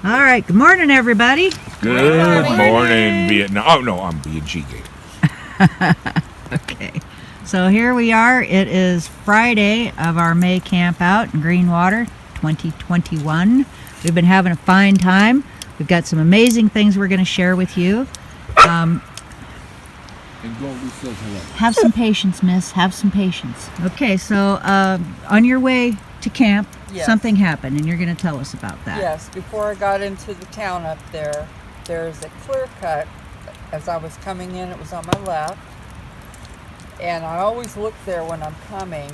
All right. Good morning, everybody. Good morning, Vietnam. Oh, no, I'm being G-Gator. Okay. So here we are. It is Friday of our May camp out in Greenwater 2021. We've been having a fine time. We've got some amazing things we're going to share with you. And Goldie says hello. Have some patience, miss. Have some patience. Okay, so on your way to camp, Yes. something happened, and you're going to tell us about that. Yes, before I got into the town up there, there's a clear cut. As I was coming in, it was on my left. And I always look there when I'm coming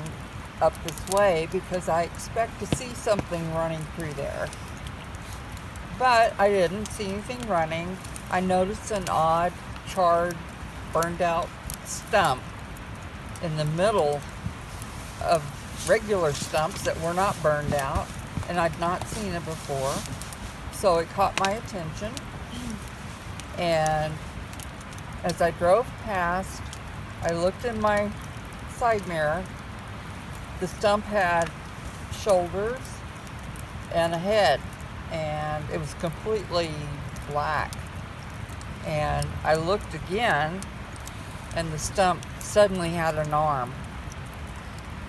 up this way because I expect to see something running through there. But I didn't see anything running. I noticed an odd, charred, burned out stump in the middle of regular stumps that were not burned out, and I'd not seen it before. So it caught my attention. And as I drove past, I looked in my side mirror. The stump had shoulders and a head, and it was completely black. And I looked again, and the stump suddenly had an arm.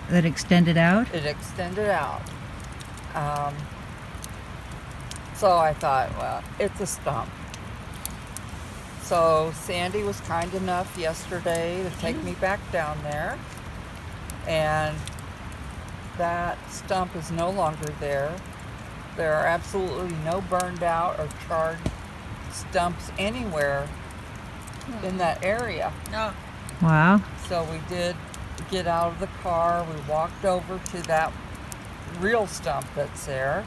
That extended out? It extended out. So I thought, well, it's a stump. So Sandy was kind enough yesterday to take me back down there, and that stump is no longer there. There are absolutely no burned out or charred stumps anywhere in that area. No. Wow. So we did get out of the car. We walked over to that real stump that's there,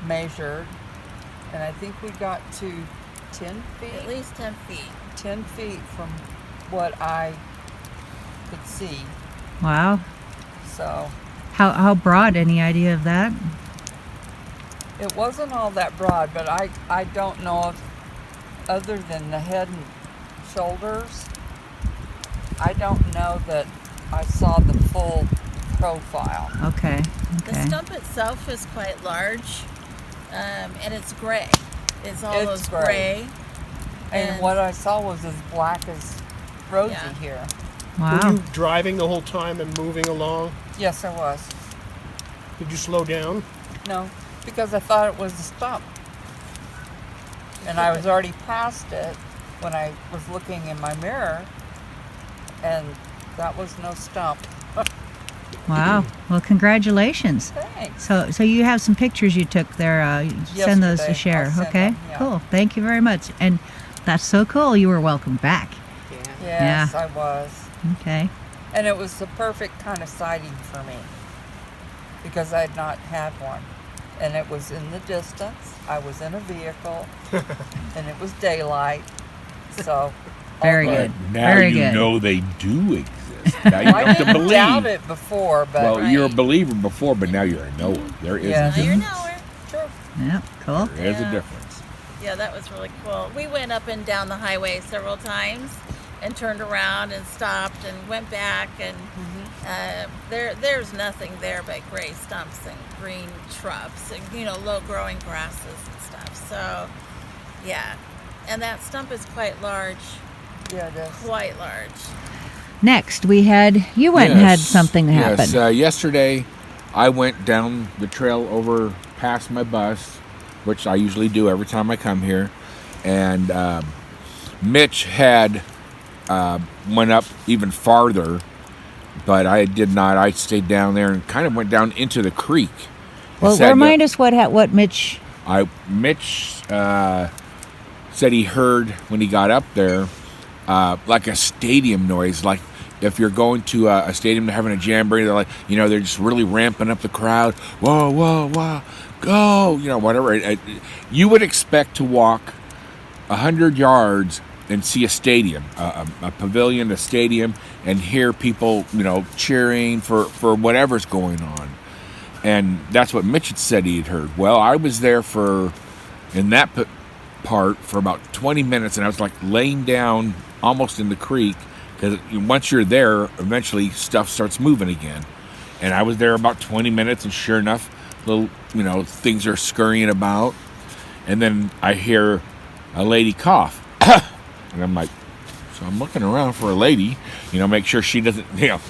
measured, and I think we got to 10 feet. At least 10 feet. 10 feet from what I could see. Wow. So How broad? Any idea of that? it wasn't all that broad, but I don't know if, other than the head and shoulders, I don't know that I saw the full profile. Okay. The Okay. stump itself is quite large, and it's gray. It's all It's those gray. gray. And what I saw was as black as Rosie Yeah. here. Wow. Were you driving the whole time and moving along? Yes, I was. Did you slow down? No, because I thought it was a stump. And I was already past it when I was looking in my mirror, and that was no stump. Wow. Well, congratulations. Thanks. So you have some pictures you took there. Send those to Yesterday. share. I'll send Okay. them, yeah. Cool. Thank you very much. And that's so cool. You were welcome back. Yes, I was. Okay. And it was the perfect kind of sighting for me because I had not had one. And it was in the distance. I was in a vehicle, and it was daylight. So Very all good. Now Very you good. know they do exist. Now you I don't have to didn't doubt believe. it before, but Well, you're a Right. believer before, but now you're a knower. There is Yeah. a Now you're difference. nowhere. sure. Yeah. Cool. There is a Yeah. difference. Yeah, that was really cool. We went up and down the highway several times and turned around and stopped and went back, and there's nothing there but gray stumps and green shrubs and low growing grasses and stuff. So yeah, and that stump is quite large, Yeah, it is. quite large. Next, you went and had Yes. something happen. Yes. Yesterday, I went down the trail over past my bus, which I usually do every time I come here, and Mitch had went up even farther, but I did not. I stayed down there and kind of went down into the creek. Well, remind us what Mitch. Mitch said he heard when he got up there like a stadium noise, like if you're going to a stadium to having a jamboree, they're like, they're just really ramping up the crowd. Whoa, whoa, whoa, go, whatever. You would expect to walk 100 yards and see a stadium, a pavilion, a stadium, and hear people, cheering for whatever's going on. And that's what Mitch had said he had heard. Well, I was there in that part for about 20 minutes, and I was like laying down almost in the creek, because once you're there, eventually stuff starts moving again. And I was there about 20 minutes, and sure enough, little, things are scurrying about. and then I hear a lady cough, and I'm like, so I'm looking around for a lady, make sure she doesn't,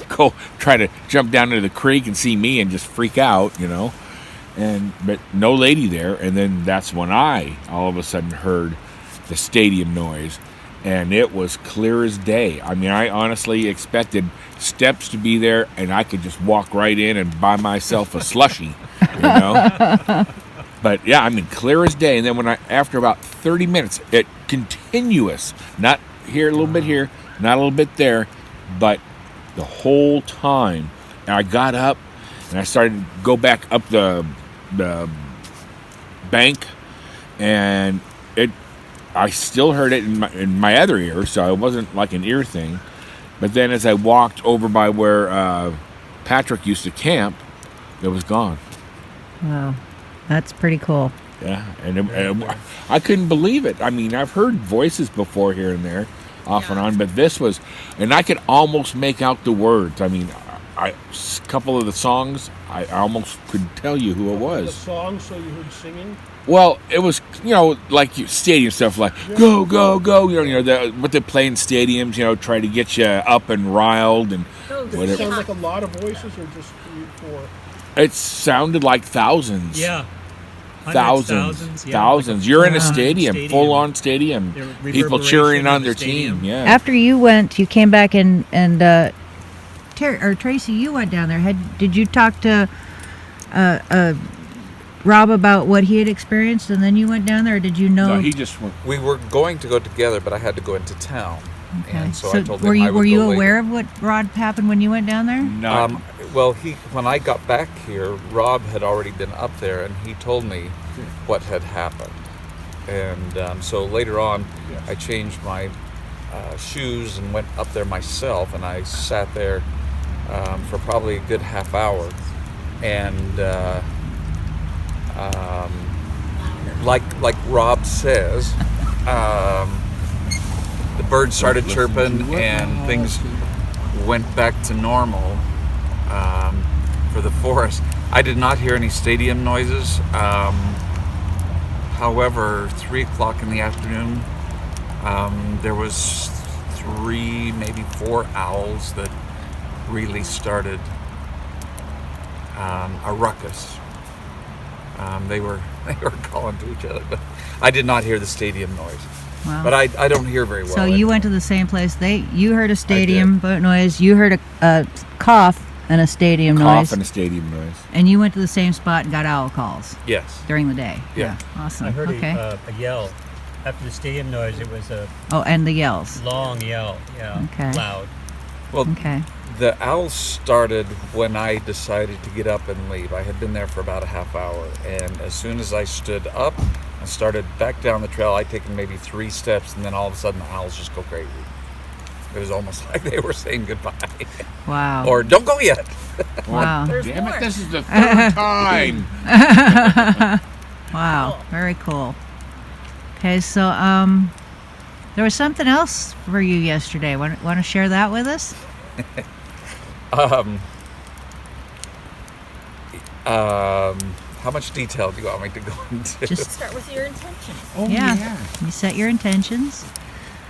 go try to jump down into the creek and see me and just freak out, but no lady there. And then that's when I all of a sudden heard the stadium noise, and it was clear as day. I mean, I honestly expected steps to be there and I could just walk right in and buy myself a slushie, But yeah, I mean, clear as day. And then after about 30 minutes, it continuous, not here, a little bit here, not a little bit there, but the whole time. And I got up and I started to go back up the bank, and I still heard it in my other ear, so it wasn't like an ear thing. But then as I walked over by where Patrick used to camp, it was gone. Wow. That's pretty cool. Yeah, and I couldn't believe it. I mean, I've heard voices before here and there, off and on, but this was, and I could almost make out the words. I mean, a couple of the songs, I almost could tell you who it The was. song, so you heard singing? Well, it was, like stadium stuff, like go, go, go. What they play in stadiums, try to get you up and riled and Did it whatever. sound like a lot of voices or just 3 or 4? It sounded like thousands. Yeah. Hundreds, Thousands. yeah, Thousands. like You're in a Wow. stadium, full on stadium. The People cheering reverberation on of the their stadium. team. Yeah. After you went, you came back and Tracy, you went down there. Did you talk to Rob about what he had experienced, and then you went down there, or did you know? No, he just went. We were going to go together, but I had to go into town. Okay. And so I told him were I you would go later. aware of what Rod happened when you went down there? No. Well, when I got back here, Rob had already been up there, and he told me what had happened. And so later on, Yes. I changed my shoes and went up there myself, and I sat there for probably a good half hour. And like Rob says, the birds started chirping and things went back to normal for the forest. I did not hear any stadium noises. However, 3 o'clock in the afternoon, there was 3, maybe 4 owls that really started a ruckus. They were calling to each other, but I did not hear the stadium noise. Wow. But I don't hear very well. So you went to the same place. You heard a stadium boat noise. You heard a cough and a stadium Cough noise, and a stadium noise. and you went to the same spot and got owl calls Yes. during the day. Yeah. Awesome. I heard okay. a yell. After the stadium noise, it was a Oh, and the yells. long yell. Yeah. Okay. Loud. Well, Okay. the owls started when I decided to get up and leave. I had been there for about a half hour, and as soon as I stood up and started back down the trail, I'd taken maybe 3 steps, and then all of a sudden the owls just go crazy. It was almost like they were saying goodbye. Wow. Or don't go yet. Wow. There's Damn more. it, this is the third time. Wow. Cool. Very cool. Okay, so there was something else for you yesterday. Want to share that with us? How much detail do you want me to go into? Just Start with your intentions. Oh, yeah. You set your intentions.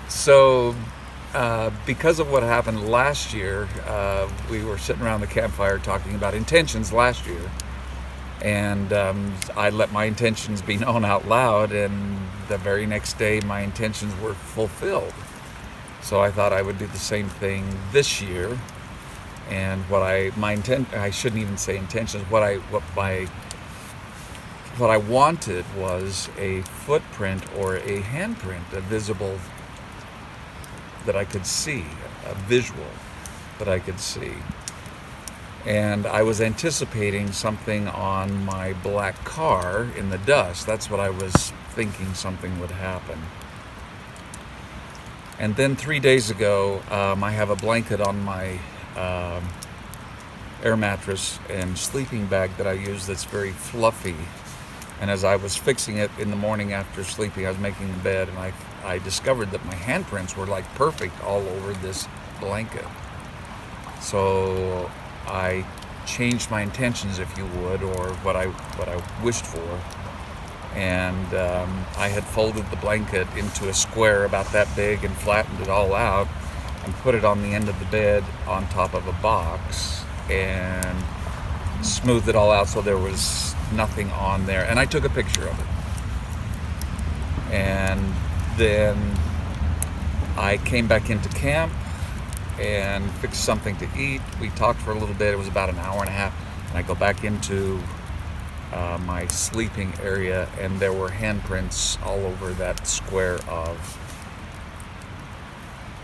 So, because of what happened last year, we were sitting around the campfire talking about intentions last year. And I let my intentions be known out loud, and the very next day my intentions were fulfilled. So I thought I would do the same thing this year. And I shouldn't even say intentions, what I wanted was a footprint or a handprint, a visible that I could see, a visual that I could see. And I was anticipating something on my black car in the dust. That's what I was thinking something would happen. And then 3 days ago, I have a blanket on my air mattress and sleeping bag that I use that's very fluffy. And as I was fixing it in the morning after sleeping, I was making the bed, and I discovered that my handprints were like perfect all over this blanket. So I changed my intentions, if you would, or what I wished for. And I had folded the blanket into a square about that big and flattened it all out and put it on the end of the bed on top of a box and smoothed it all out so there was nothing on there. And I took a picture of it. And then I came back into camp and fixed something to eat. We talked for a little bit. It was about an hour and a half. And I go back into my sleeping area, and there were handprints all over that square of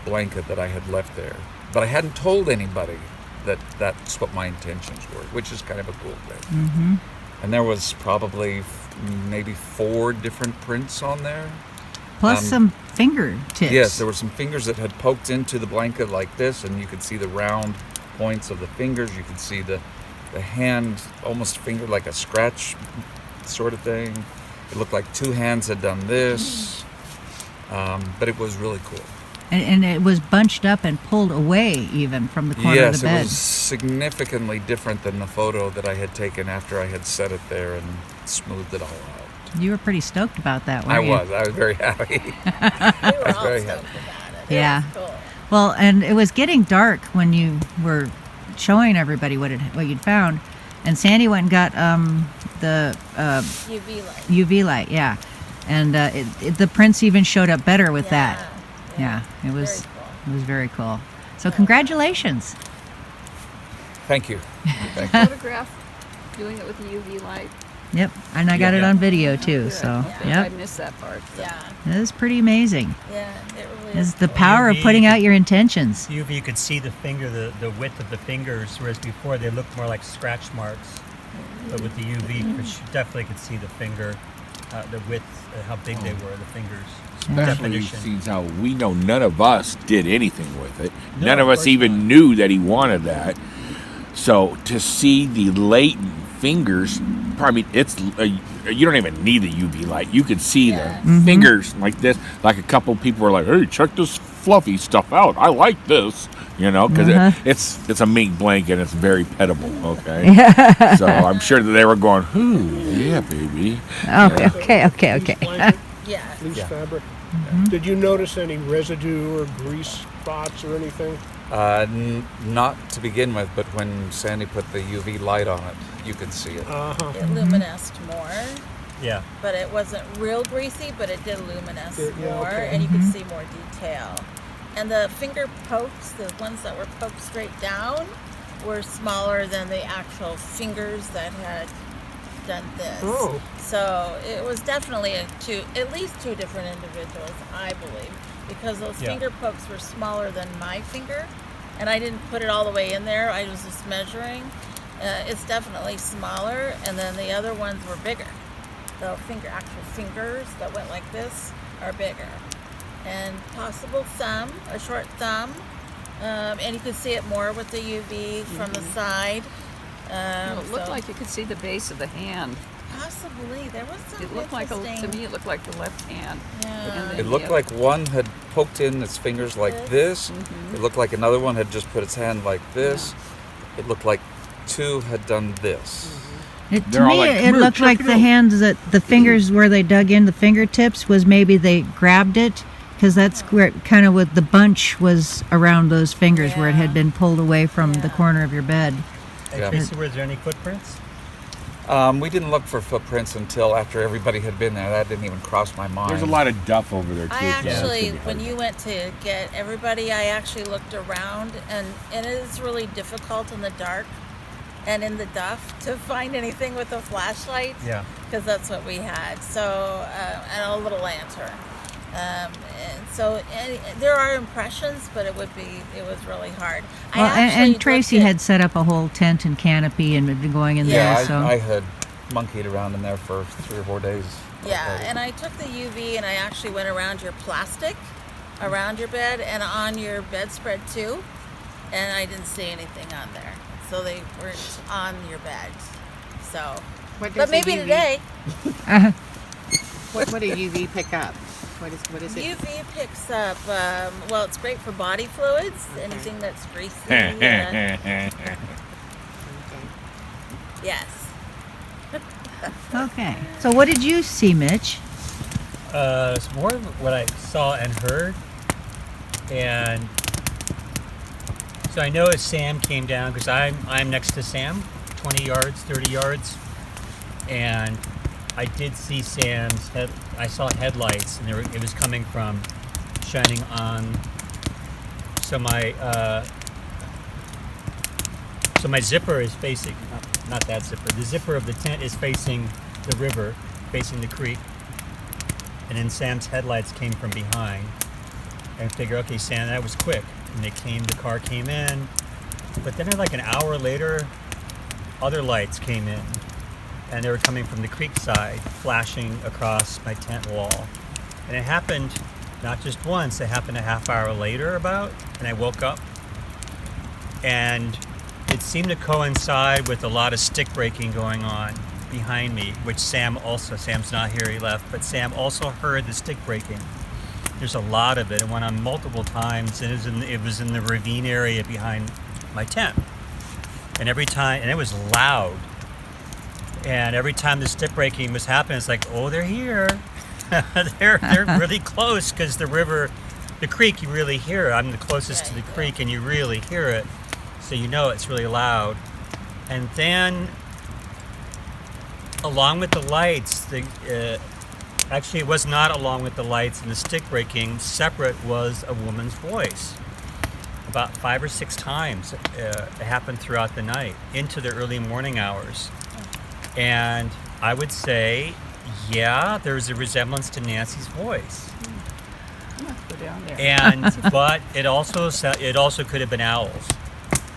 blanket that I had left there. But I hadn't told anybody that that's what my intentions were, which is kind of a cool thing. Mm-hmm. And there was probably maybe 4 different prints on there. Plus some fingertips. Yes, there were some fingers that had poked into the blanket like this, and you could see the round points of the fingers. You could see the hand almost fingered like a scratch sort of thing. It looked like 2 hands had done this, but it was really cool. And it was bunched up and pulled away even from the corner of Yes, the bed. it was significantly different than the photo that I had taken after I had set it there and smoothed it all out. You were pretty stoked about that, I weren't you? was very happy. We were That's all very stoked happy. about it. Yeah. It was cool. Well, and it was getting dark when you were showing everybody what you'd found, and Sandy went and got the UV light. UV light, yeah, and the prints even showed up better with that. Yeah, it was Very cool. it was very cool. So congratulations. Thank you. Thank you. Photograph doing it with the UV light. Yep, and I got it Yeah. on video too. Good. So I yep, missed that part. but- Yeah, it was pretty amazing. yeah, it really It's is. the cool. power of UV putting out your intentions. UV, you could see the finger, the width of the fingers, whereas before they looked more like scratch marks. But with the UV, you definitely could see the finger, the width, how big they were, the fingers. Especially Definition. since how we know none of us did anything with it. No, None of of us course even not. knew that he wanted that. So to see the latent fingers, I mean, it's you don't even need the UV light. You could see Yes. the fingers like this. Like a couple people were like, "Hey, check this fluffy stuff out. I like this." You know, because it's a mink blanket. It's very pettable. Okay. So I'm sure that they were going, "Ooh, yeah, baby." Okay. Fleece blanket, Yeah. fleece Yeah. fabric. Did you notice any residue or grease spots or anything? Not to begin with, but when Sandy put the UV light on it, you could see it. Uh-huh. It luminesced more, Yeah. but it wasn't real greasy, but it did luminous Yeah, more, okay. and you could see more detail. And the finger pokes, the ones that were poked straight down, were smaller than the actual fingers that had done this. Oh. So it was definitely at least 2 different individuals, I believe, because those Yeah. finger pokes were smaller than my finger, and I didn't put it all the way in there. I was just measuring. It's definitely smaller, and then the other ones were bigger. The actual fingers that went like this are bigger, and possible thumb, a short thumb, and you could see it more with the UV from the side. It looked So like you could see the base of the hand. possibly there was some It looked like interesting. to me it looked like the left hand. Yeah. And then It looked the like one had poked in its fingers like this. It looked like another one had just put its hand like this. It looked like 2 had done this. To They're all me, like, it "Come here, looked check like it the out." hands that the fingers where they dug in the fingertips was maybe they grabbed it because that's where it kind of with the bunch was around those fingers where it had Yeah. been pulled away from the Yeah. corner of your bed. Hey, Yeah. Tracy, were there any footprints? We didn't look for footprints until after everybody had been there. That didn't even cross my mind. There's a lot of duff over there too. I so that's actually, gonna be when hard. you went to get everybody, I actually looked around, and it is really difficult in the dark and in the duff to find anything with a flashlight. Yeah. Because that's what we had. So, and a little lantern. And so there are impressions, but it was really hard. Well, I actually and looked Tracy at- had set up a whole tent and canopy and had been going in Yeah, there. So I had monkeyed around in there for 3 or 4 days. Yeah, and I took the UV and I actually went around your plastic, around your bed, and on your bedspread too, and I didn't see anything on there. So they weren't on your bed. So, but maybe today. What do UV pick up? What is it? UV picks up. Well, it's great for body fluids, anything that's greasy. Yes. Okay. So what did you see, Mitch? It's more of what I saw and heard. And so I know as Sam came down, because I'm next to Sam, 20 yards, 30 yards. And I did see Sam's head. I saw headlights, and it was coming from shining on. So my zipper is facing, not that zipper. The zipper of the tent is facing the river, facing the creek. And then Sam's headlights came from behind. And I figured, okay, Sam, that was quick. And the car came in. But then like an hour later, other lights came in. And they were coming from the creek side, flashing across my tent wall. And it happened not just once, it happened a half hour later about, and I woke up. And it seemed to coincide with a lot of stick breaking going on behind me, which Sam's not here, he left, but Sam also heard the stick breaking. There's a lot of it. It went on multiple times, and it was in the ravine area behind my tent. And it was loud. And every time the stick breaking was happening, it's like, oh, they're here. they're really close, because the creek, you really hear it. I'm the closest to the creek, and you really hear it. So you know it's really loud. And then, along with the lights, actually it was not along with the lights and the stick breaking, separate was a woman's voice. About 5 or 6 times it happened throughout the night, into the early morning hours. And I would say, yeah, there's a resemblance to Nancy's voice. I'm gonna go down there. And but it also could have been owls.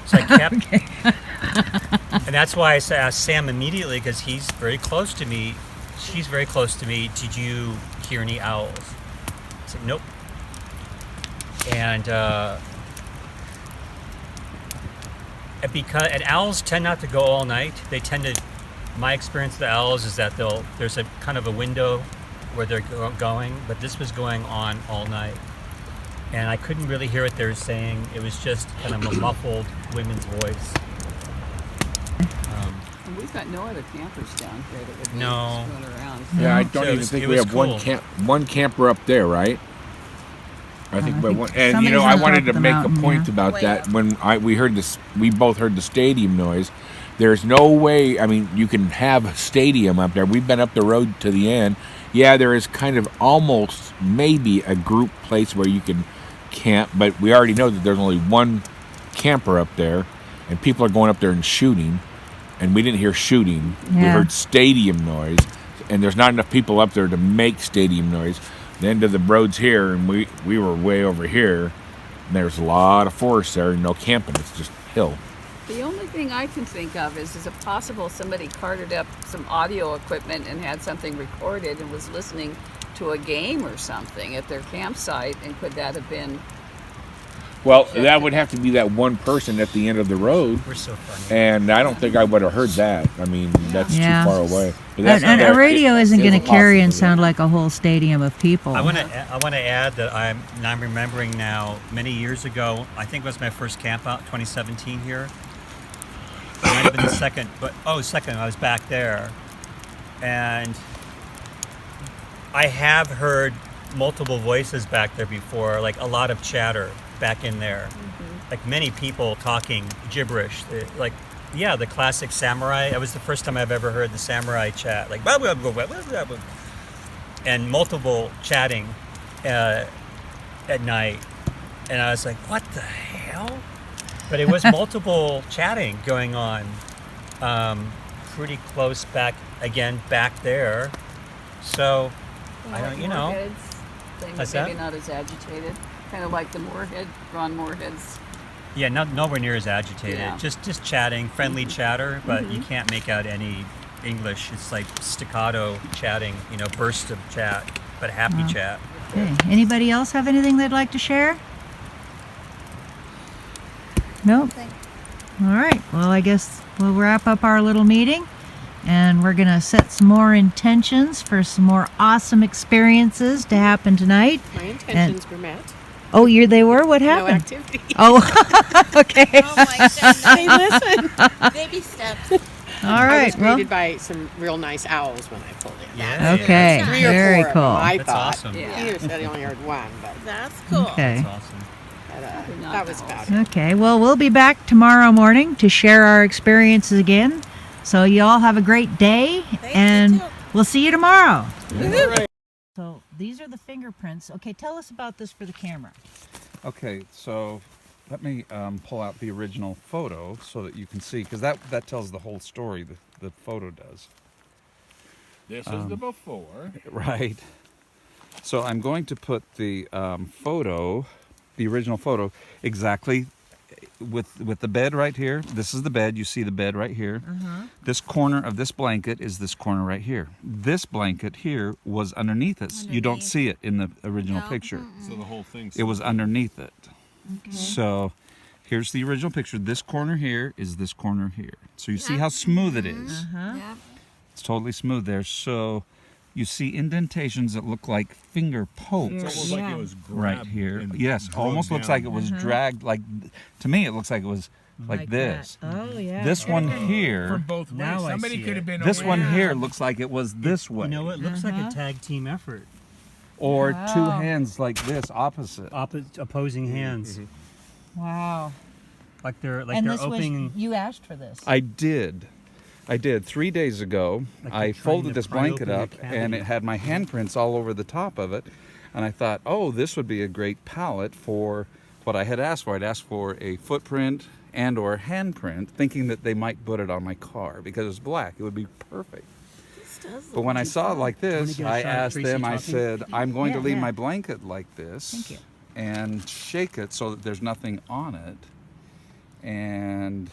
So I kept, and that's why I asked Sam immediately, because he's very close to me. She's very close to me. Did you hear any owls? I said nope. And owls tend not to go all night. They tend to. My experience with the owls is that there's a kind of a window where they're going, but this was going on all night. And I couldn't really hear what they were saying. It was just kind of a muffled women's voice. And we've got no other campers down here that would be No. going around. Yeah, I So don't it even was- think it we was have cool. one camper up there, right? I think, I but think one, and somebody's I on top wanted of to the make mountain, a point yeah. about Way that up. when we both heard the stadium noise. There's no way. I mean, you can have a stadium up there. We've been up the road to the end. Yeah, there is kind of almost maybe a group place where you can camp, but we already know that there's only one camper up there, and people are going up there and shooting. And we didn't hear shooting. We Yeah. heard stadium noise, and there's not enough people up there to make stadium noise. The end of the road's here, and we were way over here. And there's a lot of forest there, and no camping. It's just hill. The only thing I can think of is it possible somebody carted up some audio equipment and had something recorded and was listening to a game or something at their campsite, and could that have been? Well, that would have to be that one person at the end of the road, We're so funny. and I don't think I would have heard that. I mean, that's Yeah. too far away. But that's And not- a radio isn't it's going to carry and possible. sound like a whole stadium of people. I want to add that I'm remembering now. Many years ago, I think it was my first camp out, 2017 here. It might have been the second, second. I was back there, and I have heard multiple voices back there before, like a lot of chatter back in there, like many people talking gibberish, like. Yeah, the classic samurai. That was the first time I've ever heard the samurai chat, like blah, blah, blah, blah, blah, blah, blah. And multiple chatting at night, and I was like, "What the hell?" But it was multiple chatting going on, pretty close back there. So I don't, Moorhead's thing, What's maybe that? not as agitated. Kind of like the Ron Moorhead's. yeah, nowhere near as agitated. Yeah. Just chatting, friendly chatter, but you can't make out any English. It's like staccato chatting, bursts of chat, but happy chat. Okay. Anybody else have anything they'd like to share? Nope. All right. Well, I guess we'll wrap up our little meeting, and we're going to set some more intentions for some more awesome experiences to happen tonight. My intentions were met. Oh, they were? What No happened? activity. Oh, okay. Oh my goodness. Hey, listen. Baby steps. All I right. was Well, greeted by some real nice owls when I pulled in. Yeah. okay. Three or Very four of cool. them, I That's thought. awesome. Yeah. Peter said he only heard one, but, That's cool. Okay. That's awesome. that was about it. Okay. Well, we'll be back tomorrow morning to share our experiences again. So you all have a great day, and you too. we'll see you tomorrow. All right. So these are the fingerprints. Okay, tell us about this for the camera. Okay, so let me pull out the original photo so that you can see, because that tells the whole story. The photo does. This is the before. Right. So I'm going to put the photo, the original photo, exactly with the bed right here. This is the bed. You see the bed right here. This corner of this blanket is this corner right here. This blanket here was underneath us. You don't Underneath. see it in the original No. picture. So the whole thing. It was underneath it. So here's the original picture. This corner here is this corner here. So you see how smooth it is. Yep. It's totally smooth there. So you see indentations that look like finger pokes. It's almost like it was Right grabbed here. and Yes, dragged almost looks down. like it was dragged. Like, to me, it looks like it was like this. that. Oh yeah. This one From here, both ways. Now I Somebody see could it. have been this over one there. here looks like it was this way. You know, it looks like a tag team effort. Or two Wow. hands like this, opposite. Opposing hands, Wow. like they're and they're this opening. was you asked for this. I did. 3 days ago. Like I you're trying folded to this pry blanket open a up and cavity. it had my handprints all over the top of it. And I thought, oh, this would be a great palette for what I had asked for. I'd asked for a footprint and or handprint, thinking that they might put it on my car because it's black. It would be perfect. But when I saw it like this, get a I shot of asked Tracy them, I talking? said, I'm going to Yeah, leave yeah. my blanket like this. Thank you. And shake it so that there's nothing on it. And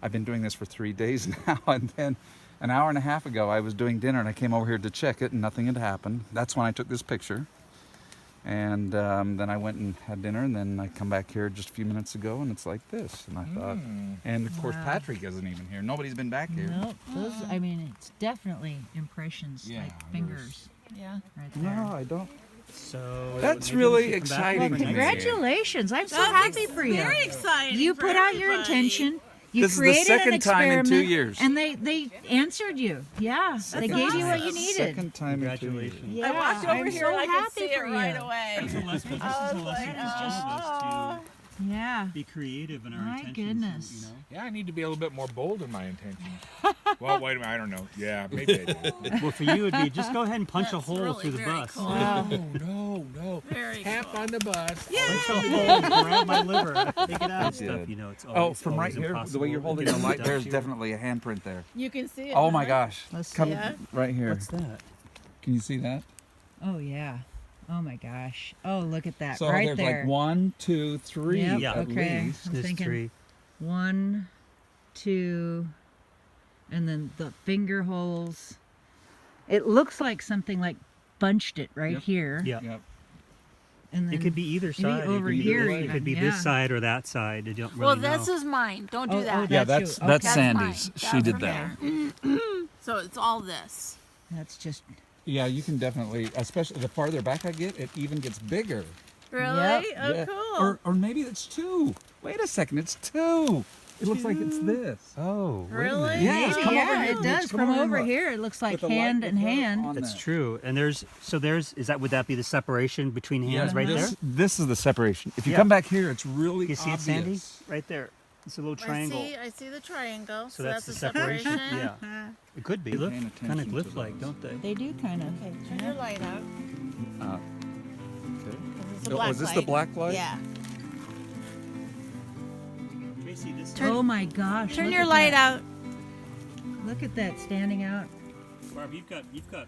I've been doing this for 3 days now. And then an hour and a half ago, I was doing dinner and I came over here to check it and nothing had happened. That's when I took this picture. And then I went and had dinner, and then I come back here just a few minutes ago and it's like this. And I thought, and of course, Wow. Patrick isn't even here. Nobody's been back here. Nope. Those. I mean, it's definitely impressions Yeah, like there's- fingers Yeah. right there. No, I don't. So That's maybe we really should come back exciting Well, for to me. next year. congratulations! I'm so That's happy for you. Very exciting. You for put out your everybody. intention. You This is the created second an time in experiment, 2 years. and they answered you. Yeah, they gave you what you needed. Second time in 2 years. Congratulations. Yeah, I walked over I'm here so and I could happy see it for right you. away. This is a lesson for all of us Yeah. to be creative in our My intentions. goodness. You know? Yeah, I need to be a little bit more bold in my intentions. Well, wait a minute. I don't know. Yeah, maybe I do. Well, for you, it'd be just go ahead and punch a That's hole really through the very bus. cool. No. Very Tap cool. on the bus. Punch a hole, grab my liver, take it out and stuff. did. You know, it's Oh, always, from right always here, the impossible way you're to holding get the it light, done there's here. definitely a handprint there. You can see it. Oh my huh? gosh. Let's Come see. Yeah. right here. What's that? Can you see that? Oh yeah. Oh my gosh. Oh, look at that So right there's there. like 1, 2, 3 Yep, Yeah. at okay. least. I'm There's thinking 3. 1, 2, and then the finger holes. It looks like something like bunched it right Yep. here. Yeah. Yep. And then It could be either side. over it could be, here It even, could be yeah. this side or that side. I don't really Well, know. this is mine. Don't do Oh, that. oh, Yeah, That's that's you. that's Okay. Sandy's. That's She mine. did That's that. So it's all this. that's just Yeah, you can definitely, especially the farther back I get, it even gets bigger. Really? Yep. Oh, Yeah. cool. Or maybe it's 2. Wait a second, it's 2. It looks like it's this. Oh, wait a Really? minute. Yeah, maybe, come over yeah, here. it does. Come From over and over look. here, it looks like With the light hand in with the- hand. on That's there. true. And is that would that be the separation between hands Yeah, right this, there? This is the separation. If you Yeah. come back here, it's really You see obvious. it, Sandy? Right there. It's a little triangle. I see the triangle. So So that's that's the the separation. separation. Yeah. It could be. Look, Paying kind of attention to glyph-like, those. don't they? They do kind of. Okay, turn your light out. Okay. 'Cause it's a Oh, black is this light. the black light? Yeah. Tracy, this Oh my gosh! Turn look your at light that. out. Look at that standing out. Barb, you've got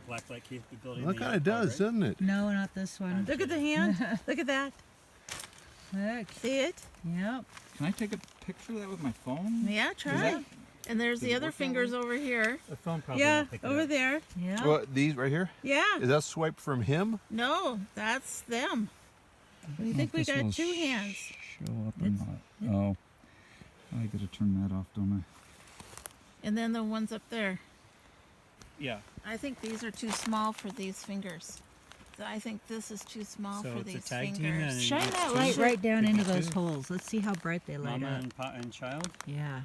black light capability. Well, that kind of does, doesn't it? No, not this one. Look at the hand. Look at that. Look. See it? Yep. Can I take a picture of that with my phone? Yeah, try. that- And there's does the it other work that fingers over here. The phone probably Yeah, won't pick it over up. there. Yeah. Well, these right here? Yeah. Is that swiped from him? No, that's them. We think we This got will 2 hands. Show up or not? Oh, I gotta turn that off, don't And then the ones up there. Yeah. I think these are too small for these fingers. So I think this is too small So for it's a these tag team fingers. then? Shine It's that two? light right down Could be into those two. holes. Let's see how bright they light Mama up. and child. Yeah.